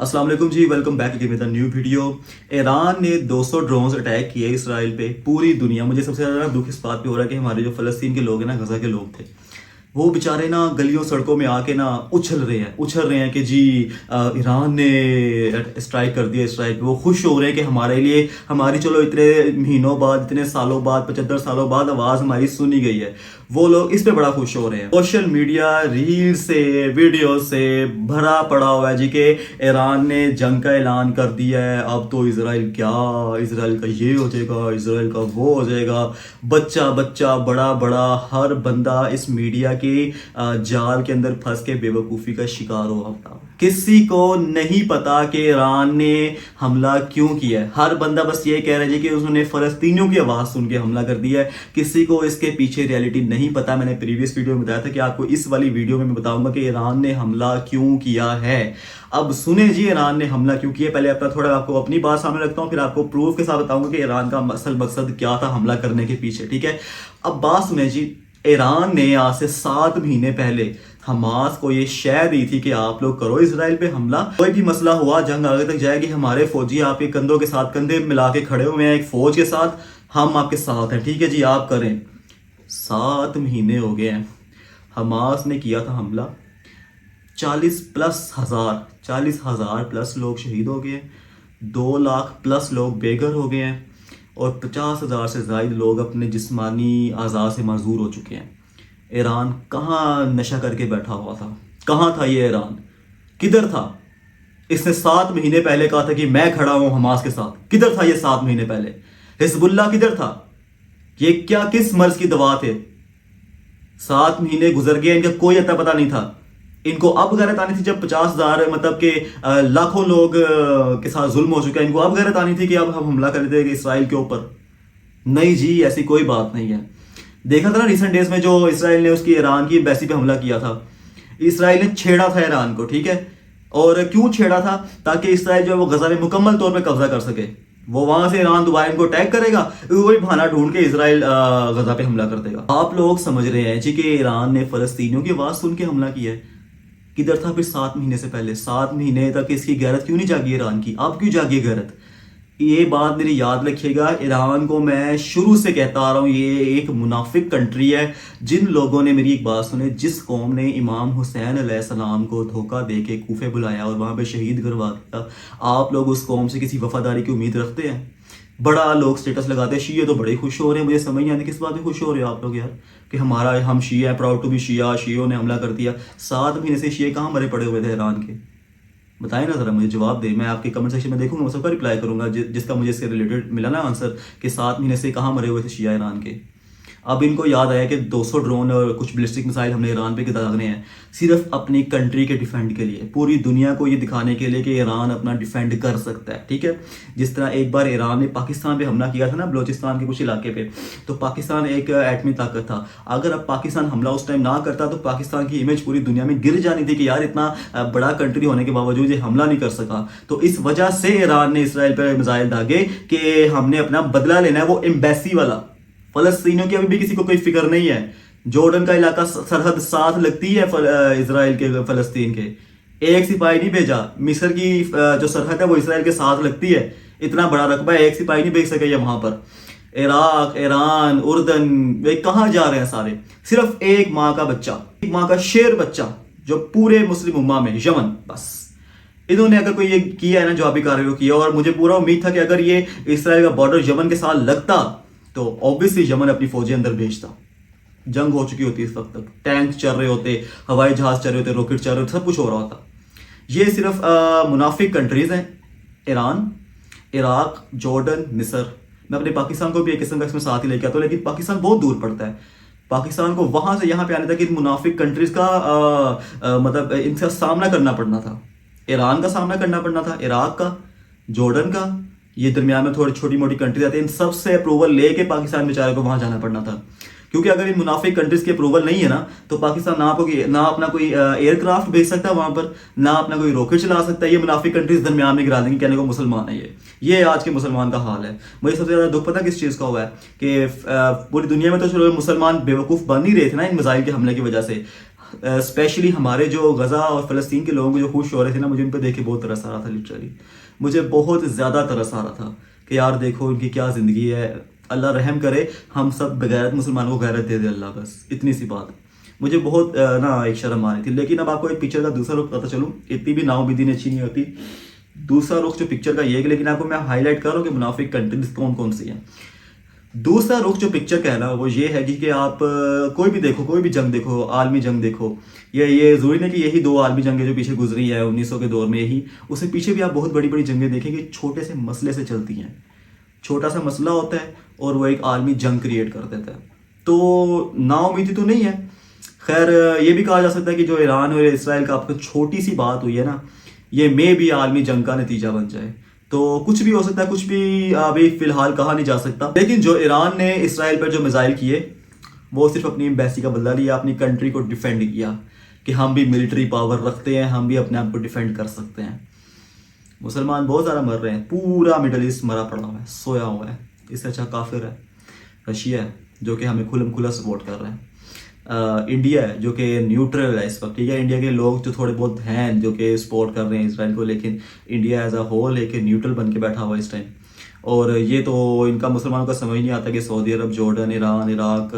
अस्सलाम वालेकुम जी, welcome back again with a new video. Iran ने 200 ड्रोन्स अटैक किए इसराइल पे। पूरी दुनिया, मुझे सबसे ज़्यादा दुख इस बात पे हो रहा है कि हमारे जो फ़लस्तीन के लोग हैं ना, गज़ा के लोग थे, वो बेचारे ना गलियों सड़कों में आके ना उछल रहे हैं कि जी ईरान ने स्ट्राइक कर दिया इसराइल पे। वो खुश हो रहे हैं कि हमारे लिए, हमारी चलो इतने महीनों बाद, इतने सालों बाद, 75 सालों बाद आवाज़ हमारी सुनी गई है। वो लोग इस पे बड़ा खुश हो रहे हैं। सोशल मीडिया रील से, वीडियो से भरा पड़ा हुआ है जी कि ईरान ने जंग का ऐलान कर दिया है। अब तो इसराइल का ये हो जाएगा, इसराइल का वो हो जाएगा। बच्चा बच्चा, बड़ा बड़ा, हर बंदा इस मीडिया के जाल के अंदर फंस के बेवकूफ़ी का शिकार हुआ था। किसी को नहीं पता कि ईरान ने हमला क्यों किया है। हर बंदा बस ये कह रहा है कि उसने फ़लस्तीनियों की आवाज़ सुन के हमला कर दिया है। किसी को इसके पीछे रियलिटी नहीं पता। मैंने प्रीवियस वीडियो में बताया था कि आपको इस वाली वीडियो में मैं बताऊंगा कि ईरान ने हमला क्यों किया है। अब सुने जी, ईरान ने हमला क्यों किया। पहले अपना थोड़ा आपको अपनी बात सामने रखता हूँ, फिर आपको प्रूफ के साथ बताऊंगा कि ईरान का असल मकसद क्या था हमला करने के पीछे। ठीक है, अब बात सुने जी। ईरान ने आज से 7 महीने पहले हमास को ये शय दी थी कि आप लोग करो इसराइल पे हमला। कोई भी मसला हुआ, जंग आगे तक जाएगी, हमारे फौजी आपके कंधों के साथ कंधे मिला के खड़े हुए हैं एक फौज के साथ, हम आपके साथ हैं। ठीक है जी, आप करें। 7 महीने हो गए हैं, हमास ने किया था हमला। 40 हजार प्लस लोग शहीद हो गए, 2 लाख प्लस लोग बेघर हो गए हैं और 50,000 से ज़ायद लोग अपने जिस्मानी आज़ाद से माजूर हो चुके हैं। ईरान कहाँ नशा करके बैठा हुआ था? कहाँ था ये ईरान? किधर था? इसने 7 महीने पहले कहा था कि मैं खड़ा हूँ हमास के साथ। किधर था ये 7 महीने पहले? हिजबुल्लाह किधर था? ये क्या, किस मर्ज की दवा थे? 7 महीने गुजर गए, इनका कोई अता पता नहीं था। इनको अब गैरत आनी थी जब 50,000 मतलब के लाखों लोग के साथ जुल्म हो चुका है। इनको अब गैरत आनी थी कि अब हम हमला कर देंगे इसराइल के ऊपर। नहीं जी, ऐसी कोई बात नहीं है। देखा था ना रिसेंट डेज में जो इसराइल ने उसकी ईरान की एम्बेसी पे हमला किया था। इसराइल ने छेड़ा था ईरान को, ठीक है। और क्यों छेड़ा था? ताकि इसराइल जो है वो गजा में मुकम्मल तौर पे कब्जा कर सके। वो वहां से ईरान दोबारा इनको अटैक करेगा, वही बहाना ढूंढ के इसराइल गजा पे हमला कर देगा। आप लोग समझ रहे हैं जी कि ईरान ने फलस्तीनियों की आवाज सुन के हमला किया है। किधर था फिर 7 महीने से पहले? 7 महीने तक इसकी गैरत क्यों नहीं जागी ईरान की? अब क्यों जागी गैरत? ये बात मेरी याद रखिएगा। ईरान को मैं शुरू से कहता आ रहा हूँ, ये एक मुनाफिक कंट्री है। जिन लोगों ने, मेरी एक बात सुने, जिस कौम ने इमाम हुसैन अलैहिस्सलाम को धोखा दे के कूफे बुलाया और वहाँ पे शहीद करवा दिया, आप लोग उस कौम से किसी वफादारी की उम्मीद रखते हैं? बड़ा लोग स्टेटस लगाते हैं, शीए तो बड़े खुश हो रहे हैं। मुझे समझ नहीं आती किस बात में खुश हो रहे हो आप लोग यार, कि हम शीए हैं, प्राउड टू बी शिया, शीयों ने हमला कर दिया। 7 महीने से शीए कहाँ मरे पड़े हुए थे ईरान के? बताएं ना ज़रा, मुझे जवाब दे। मैं आपके कमेंट सेक्शन में देखूंगा, मैं सबका रिप्लाई करूंगा जिसका मुझे इससे रिलेटेड मिला ना आंसर, कि 7 महीने से कहाँ मरे हुए थे शिया ईरान के। अब इनको याद आया कि 200 ड्रोन और कुछ बैलिस्टिक मिसाइल हमने ईरान पे दागने हैं सिर्फ अपनी कंट्री के डिफेंड के लिए, पूरी दुनिया को ये दिखाने के लिए कि ईरान अपना डिफेंड कर सकता है। ठीक है, जिस तरह एक बार ईरान ने पाकिस्तान पे हमला किया था ना, बलोचिस्तान के कुछ इलाके पे, तो पाकिस्तान एक एटमी ताकत था। अगर अब पाकिस्तान हमला उस टाइम ना करता तो पाकिस्तान की इमेज पूरी दुनिया में गिर जानी थी कि यार इतना बड़ा कंट्री होने के बावजूद ये हमला नहीं कर सका। तो इस वजह से ईरान ने इसराइल पर मिसाइल दागे कि हमने अपना बदला लेना है, वो एम्बेसी वाला। फलस्तीनियों की अभी भी किसी को कोई फिक्र नहीं है। जॉर्डन का इलाका सरहद साथ लगती है इसराइल के, फलस्तीन के। एक सिपाही नहीं भेजा। मिस्र की जो सरहद है वो इसराइल के साथ लगती है। इतना बड़ा रकबा है, एक सिपाही नहीं भेज सके वहां पर। इराक, ईरान, उर्दन, वे कहाँ जा रहे हैं सारे? सिर्फ एक माँ का बच्चा, एक माँ का शेर बच्चा जो पूरे मुस्लिम उम्मा में, यमन, बस इन्होंने अगर कोई ये किया है ना जो अभी कार्य किया। और मुझे पूरा उम्मीद था कि अगर ये इसराइल का बॉर्डर यमन के साथ लगता तो ऑब्वियसली यमन अपनी फौजें अंदर भेजता। जंग हो चुकी होती इस वक्त तक, टैंक चल रहे होते, हवाई जहाज चल रहे होते, रॉकेट चल रहे होते, सब कुछ हो रहा होता। ये सिर्फ मुनाफिक कंट्रीज हैं, ईरान, इराक, जॉर्डन, मिस्र। मैं अपने पाकिस्तान को भी एक किस्म का इसमें साथ ही लेके आता हूँ, लेकिन पाकिस्तान बहुत दूर पड़ता है। पाकिस्तान को वहां से यहाँ पे आने तक इन मुनाफिक कंट्रीज का मतलब इनका सामना करना पड़ना था। ईरान का सामना करना पड़ना था, इराक का, जॉर्डन का, ये दरमियान में थोड़ी छोटी मोटी कंट्रीज आती हैं। इन सबसे अप्रूवल लेके पाकिस्तान बेचारे को वहां जाना पड़ना था। क्योंकि अगर इन मुनाफिक कंट्रीज की अप्रूवल नहीं है ना, तो पाकिस्तान ना अपना कोई एयरक्राफ्ट भेज सकता है वहां पर, ना अपना कोई रॉकेट चला सकता है। ये मुनाफिक कंट्रीज दरमियान में गिरा देंगे, कहने को मुसलमान है ये आज के मुसलमान का हाल है। मुझे सबसे ज्यादा दुख पता किस चीज का हुआ है कि पूरी दुनिया में तो चलो मुसलमान बेवकूफ बन ही रहे थे ना इन मिसाइल के हमले की वजह से। اسپیشلی ہمارے جو غزہ اور فلسطین کے لوگ جو خوش ہو رہے تھے نا، مجھے ان پہ دیکھ کے بہت ترس آ رہا تھا. لٹرلی مجھے بہت زیادہ ترس آ رہا تھا کہ یار دیکھو ان کی کیا زندگی ہے. اللہ رحم کرے، ہم سب بغیرت مسلمانوں کو غیرت دے دے اللہ، بس اتنی سی بات. مجھے بہت ایک شرم آ رہی تھی. لیکن اب آپ کو ایک پکچر کا دوسرا رخ پتہ چلوں، اتنی بھی نا امیدی اچھی نہیں ہوتی. دوسرا رخ جو پکچر کا یہ ہے کہ، لیکن آپ کو میں ہائی لائٹ کر رہا ہوں کہ منافق کنٹریز کون کون سی ہیں. دوسرا رخ جو پکچر کا ہے نا وہ یہ ہے کہ آپ کوئی بھی دیکھو، کوئی بھی جنگ دیکھو، عالمی جنگ دیکھو، یہ ضروری نہیں کہ یہی 2 عالمی جنگیں جو پیچھے گزری ہے 1900 کے دور میں یہی، اس سے پیچھے بھی آپ بہت بڑی بڑی جنگیں دیکھیں کہ چھوٹے سے مسئلے سے چلتی ہیں. چھوٹا سا مسئلہ ہوتا ہے اور وہ ایک عالمی جنگ کریٹ کر دیتا ہے. تو نا امیدی تو نہیں ہے. خیر یہ بھی کہا جا سکتا ہے کہ جو ایران اور اسرائیل کا آپ کو چھوٹی سی بات ہوئی ہے نا، یہ میں بھی عالمی جنگ کا نتیجہ بن جائے. تو کچھ بھی ہو سکتا ہے، کچھ بھی ابھی فی الحال کہا نہیں جا سکتا. لیکن جو ایران نے اسرائیل پر جو میزائل کیے، وہ صرف اپنی ایمبیسی کا بدلہ لیا، اپنی کنٹری کو ڈیفینڈ کیا کہ ہم بھی ملٹری پاور رکھتے ہیں، ہم بھی اپنے آپ کو ڈیفینڈ کر سکتے ہیں. مسلمان بہت زیادہ مر رہے ہیں، پورا مڈل ایسٹ مرا پڑا ہوا ہے، سویا ہوا ہے. اس سے اچھا کافر ہے رشیا ہے جو کہ ہمیں کھلم کھلا سپورٹ کر رہے ہیں. انڈیا ہے جو کہ نیوٹرل ہے اس وقت. ٹھیک ہے، انڈیا کے لوگ جو تھوڑے بہت ہیں جو کہ سپورٹ کر رہے ہیں اسرائیل کو، لیکن انڈیا ایز اے ہول ایک نیوٹرل بن کے بیٹھا ہوا ہے اس ٹائم. اور یہ تو ان کا مسلمانوں کا سمجھ نہیں آتا کہ سعودی عرب، جارڈن، ایران، عراق،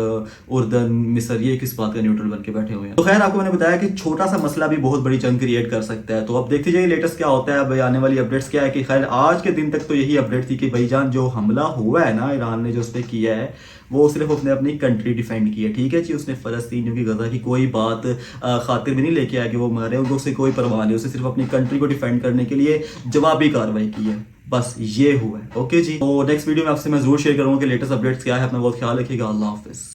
اردن، مصر یہ کس بات کا نیوٹرل بن کے بیٹھے ہوئے ہیں. تو خیر آپ کو میں نے بتایا کہ چھوٹا سا مسئلہ بھی بہت بڑی جنگ کریٹ کر سکتا ہے. تو اب دیکھتے جائیے لیٹسٹ کیا ہوتا ہے، اب آنے والی اپڈیٹس کیا ہے. کہ خیر آج کے دن تک تو یہی اپڈیٹ تھی کہ بھائی جان جو حملہ ہوا ہے نا ایران نے جو اس پہ کیا ہے، وہ صرف اس نے اپنی کنٹری ڈیفینڈ کی ہے. ٹھیک ہے جی، اس نے فلسطینیوں کی غزہ کی کوئی بات خاطر بھی نہیں لے کے آیا کہ وہ مارے، ان کو اس سے کوئی پرواہ نہیں. اسے صرف اپنی کنٹری کو ڈیفینڈ کرنے کے لیے جوابی کارروائی کی ہے، بس یہ ہوا ہے. اوکے جی، تو نیکسٹ ویڈیو میں آپ سے میں ضرور شیئر کروں گا کہ لیٹسٹ اپڈیٹس کیا ہے. اپنا بہت خیال رکھیے گا. اللہ حافظ.